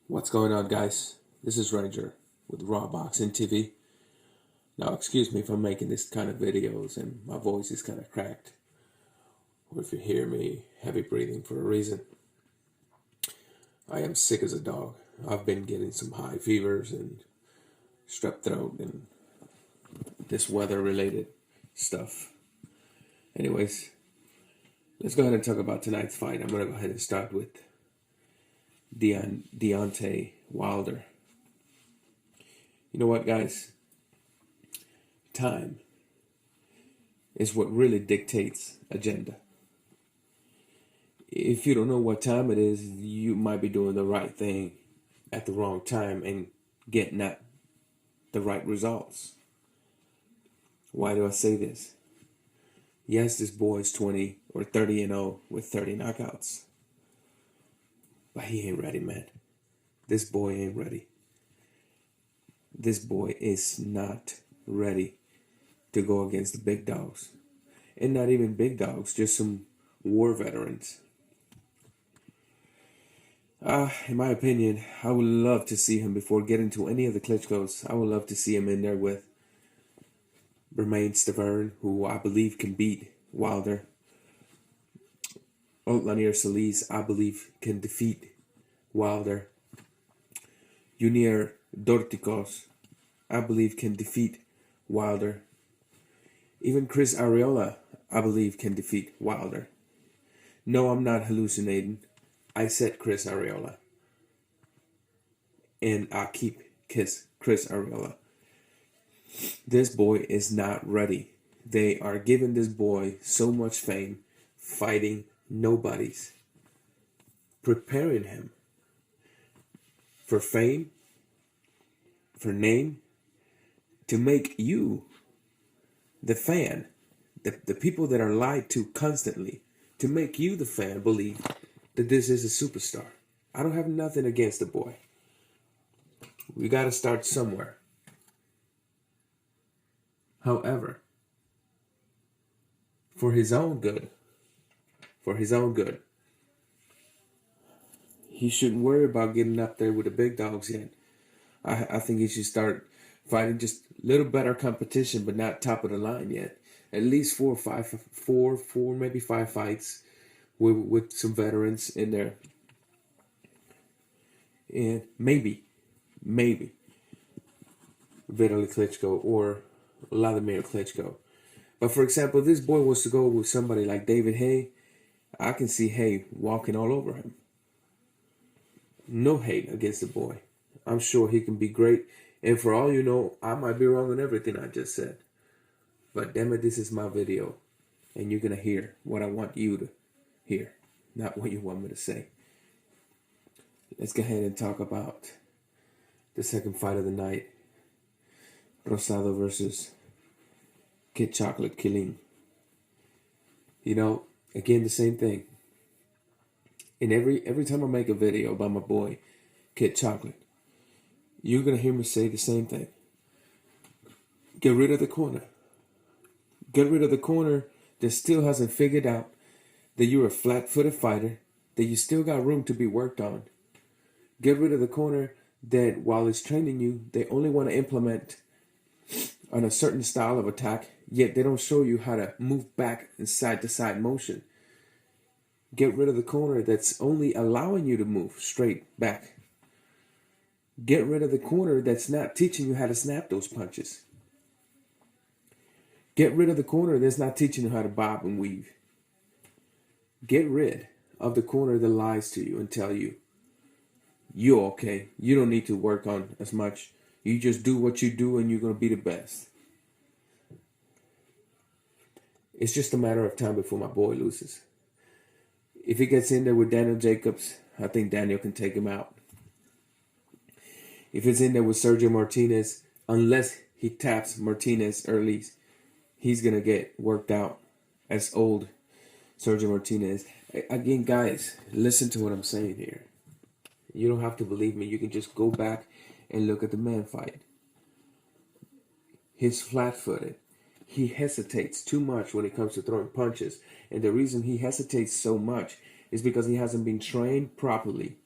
What's going on, guys? This is Ranger with Raw Boxing TV. Now, excuse me if I'm making this kind of videos and my voice is kind of cracked, or if you hear me heavy breathing for a reason. I am sick as a dog. I've been getting some high fevers and strep throat and this weather-related stuff. Anyways, let's go ahead and talk about tonight's fight. I'm going to go ahead and start with Deontay Wilder. You know what, guys? Time is what really dictates agenda. If you don't know what time it is, you might be doing the right thing at the wrong time and get not the right results. Why do I say this? Yes, this boy is 20 or 30-0 with 30 knockouts. But he ain't ready, man. This boy ain't ready. This boy is not ready to go against the big dogs. And not even big dogs, just some war veterans. In my opinion, I would love to see him before getting to any of the Klitschko's. I would love to see him in there with Bermane Stiverne, who I believe can beat Wilder. Lanier Solis, I believe, can defeat Wilder. Junior Dorticos, I believe, can defeat Wilder. Even Chris Arreola, I believe, can defeat Wilder. No, I'm not hallucinating. I said Chris Arreola. And I keep Chris Arreola. This boy is not ready. They are giving this boy so much fame, fighting nobodies, preparing him for fame, for name, to make you, the fan, the people that are lied to constantly, to make you, the fan, believe that this is a superstar. I don't have nothing against the boy. We got to start somewhere. However, for his own good, he shouldn't worry about getting up there with the big dogs yet. I think he should start fighting just a little better competition, but not top of the line yet. At least four, maybe five fights with some veterans in there. And maybe Vitaly Klitschko or Vladimir Klitschko. But for example, this boy wants to go with somebody like David Haye. I can see Haye walking all over him. No hate against the boy. I'm sure he can be great. And for all you know, I might be wrong on everything I just said. But damn it, this is my video. And you're going to hear what I want you to hear, not what you want me to say. Let's go ahead and talk about the second fight of the night. Rosado versus Kid Chocolate Killing. You know, again, the same thing. And every time I make a video about my boy, Kid Chocolate, you're going to hear me say the same thing. Get rid of the corner. Get rid of the corner that still hasn't figured out that you're a flat-footed fighter, that you still got room to be worked on. Get rid of the corner that while it's training you, they only want to implement on a certain style of attack, yet they don't show you how to move back in side-to-side motion. Get rid of the corner that's only allowing you to move straight back. Get rid of the corner that's not teaching you how to snap those punches. Get rid of the corner that's not teaching you how to bob and weave. Get rid of the corner that lies to you and tell you, you're okay. You don't need to work on as much. You just do what you do and you're going to be the best. It's just a matter of time before my boy loses. If he gets in there with Daniel Jacobs, I think Daniel can take him out. If it's in there with Sergio Martinez, unless he taps Martinez early, he's going to get worked out as old Sergio Martinez. Again, guys, listen to what I'm saying here. You don't have to believe me. You can just go back and look at the man fight. He's flat-footed. He hesitates too much when it comes to throwing punches. And the reason he hesitates so much is because he hasn't been trained properly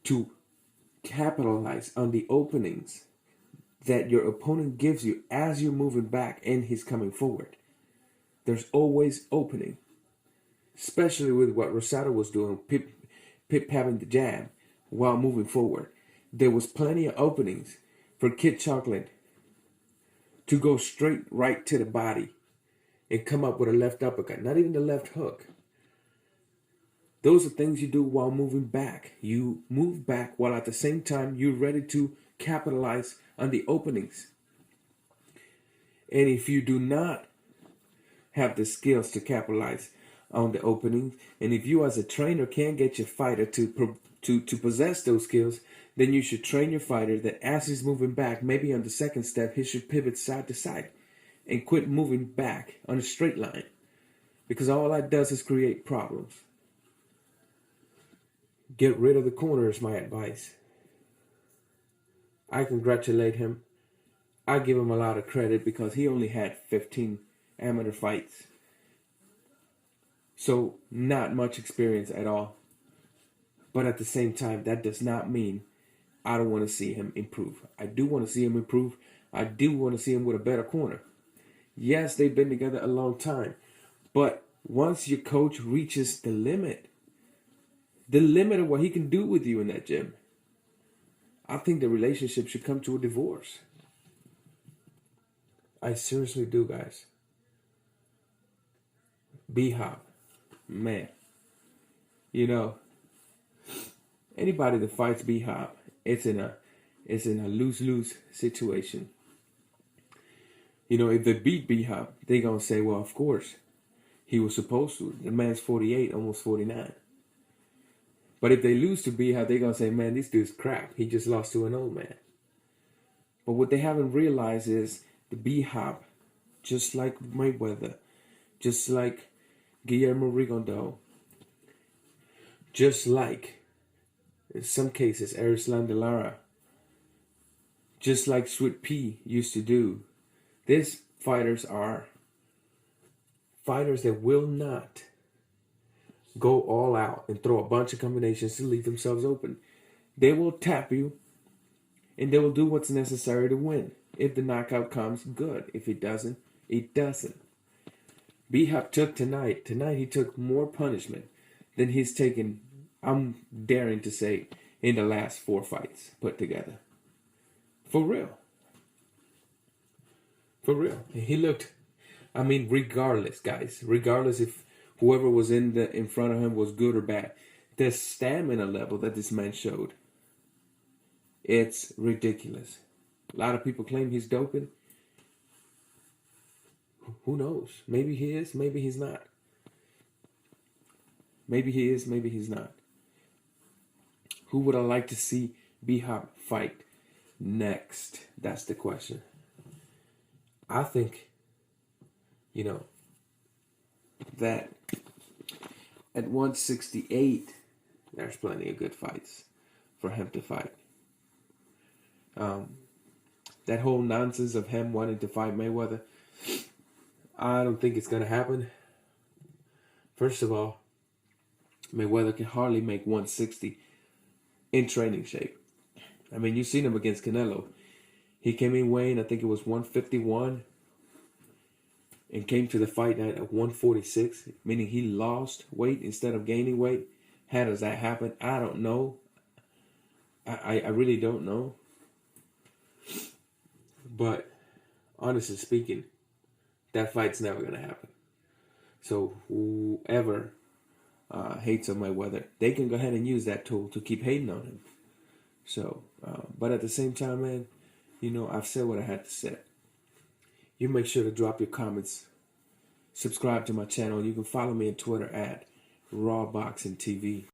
to capitalize on the openings that your opponent gives you as you're moving back and he's coming forward. There's always opening, especially with what Rosado was doing, Pip having the jab while moving forward. There was plenty of openings for Kid Chocolate to go straight right to the body and come up with a left uppercut, not even the left hook. Those are things you do while moving back. You move back while at the same time you're ready to capitalize on the openings. And if you do not have the skills to capitalize on the openings, and if you as a trainer can't get your fighter to possess those skills, then you should train your fighter that as he's moving back, maybe on the second step, he should pivot side to side and quit moving back on a straight line, because all that does is create problems. Get rid of the corner is my advice. I congratulate him. I give him a lot of credit because he only had 15 amateur fights. So not much experience at all. But at the same time, that does not mean I don't want to see him improve. I do want to see him improve. I do want to see him with a better corner. Yes, they've been together a long time. But once your coach reaches the limit of what he can do with you in that gym, I think the relationship should come to a divorce. I seriously do, guys. B-Hop, man. You know, anybody that fights B-Hop, it's in a lose-lose situation. You know, if they beat B-Hop, they're going to say, well, of course, he was supposed to. The man's 48, almost 49. But if they lose to B-Hop, they're going to say, man, this dude's crap. He just lost to an old man. But what they haven't realized is the B-Hop, just like Mayweather, just like Guillermo Rigondeaux, just like, in some cases, Erislan de Lara, just like Sweet Pea used to do, these fighters are fighters that will not go all out and throw a bunch of combinations to leave themselves open. They will tap you, and they will do what's necessary to win. If the knockout comes, good. If it doesn't, it doesn't. B-Hop took tonight. Tonight he took more punishment than he's taken, I'm daring to say, in the last 4 fights put together. For real. For real. He looked, I mean, regardless, guys, regardless if whoever was in front of him was good or bad, the stamina level that this man showed, it's ridiculous. A lot of people claim he's doping. Who knows? Maybe he is, maybe he's not. Maybe he is, maybe he's not. Who would I like to see B-Hop fight next? That's the question. I think, you know, that at 168, there's plenty of good fights for him to fight. That whole nonsense of him wanting to fight Mayweather, I don't think it's going to happen. First of all, Mayweather can hardly make 160 in training shape. I mean, you've seen him against Canelo. He came in weighing, I think it was 151, and came to the fight night at 146, meaning he lost weight instead of gaining weight. How does that happen? I don't know. I really don't know. But honestly speaking, that fight's never going to happen. So whoever hates on Mayweather, they can go ahead and use that tool to keep hating on him. So, but at the same time, man, you know, I've said what I had to say. You make sure to drop your comments. Subscribe to my channel. You can follow me on Twitter at RawBoxingTV.